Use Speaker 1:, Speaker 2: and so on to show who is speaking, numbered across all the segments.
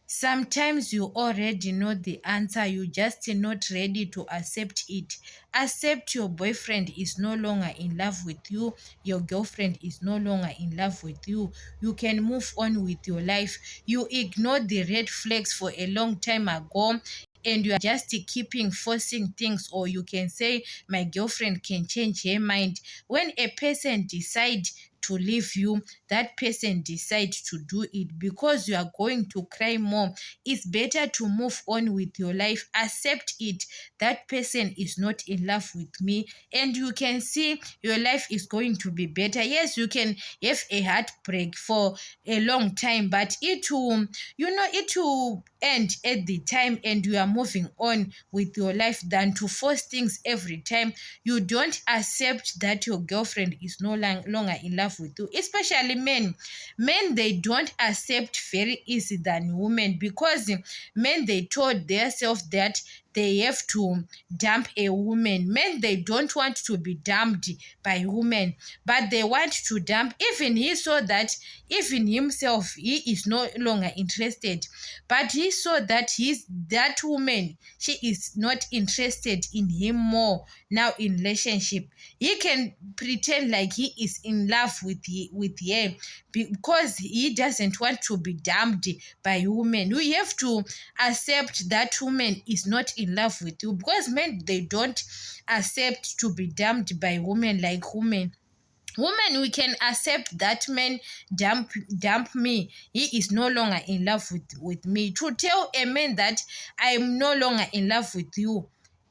Speaker 1: Sometimes you already know the answer, you just not ready to accept it. Accept your boyfriend is no longer in love with you, your girlfriend is no longer in love with you. You can move on with your life. You ignored the red flags for a long time ago, and you are just keeping forcing things, or you can say my girlfriend can change her mind. When a person decide to leave you, that person decide to do it because you are going to cry more. It's better to move on with your life. Accept it. That person is not in love with me, and you can see your life is going to be better. Yes, you can have a heartbreak for a long time, but it will end at the time, and you are moving on with your life than to force things every time. You don't accept that your girlfriend is no longer in love with you, especially men. They don't accept very easy than women, because men, they told themselves that they have to dump a woman. Men, they don't want to be dumped by women, but they want to dump. Even he saw that, even himself, he is no longer interested, but he saw that that woman, she is not interested in him more now in relationship. He can pretend like he is in love with her, because he doesn't want to be dumped by women. You have to accept that woman is not in love with you, because men, they don't accept to be dumped by women like women. Women, we can accept that man dump me. He is no longer in love with me. To tell a man that I am no longer in love with you,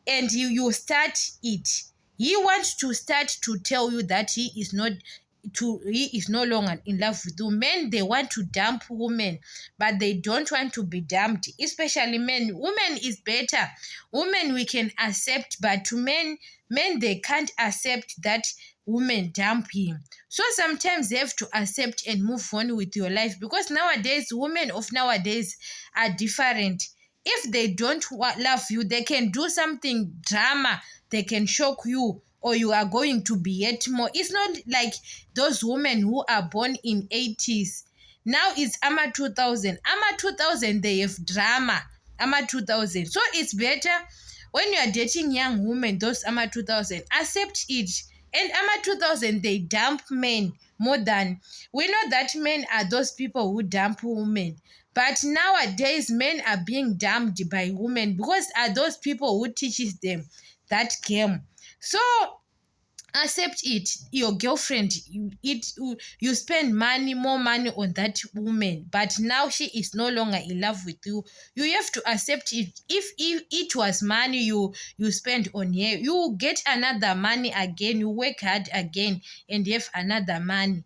Speaker 1: and you start it. He wants to start to tell you that he is no longer in love with you. Men, they want to dump women, but they don't want to be dumped, especially men. Women is better. Women, we can accept, but to men, they can't accept that women dump him. So sometimes they have to accept and move on with your life, because nowadays, women of nowadays are different. If they don't love you, they can do something drama, they can shock you, or you are going to be yet more. It's not like those women who are born in 80s. Now it's ama 2000. Ama 2000, they have drama. Ama 2000. So it's better when you are dating young women, those ama 2000, accept it. And ama 2000, they dump men more than, we know that men are those people who dump women. But nowadays, men are being dumped by women, because are those people who teaches them that game. So accept it. Your girlfriend, you spend more money on that woman, but now she is no longer in love with you. You have to accept it. If it was money you spend on her, you get another money again, you work hard again, and you have another money.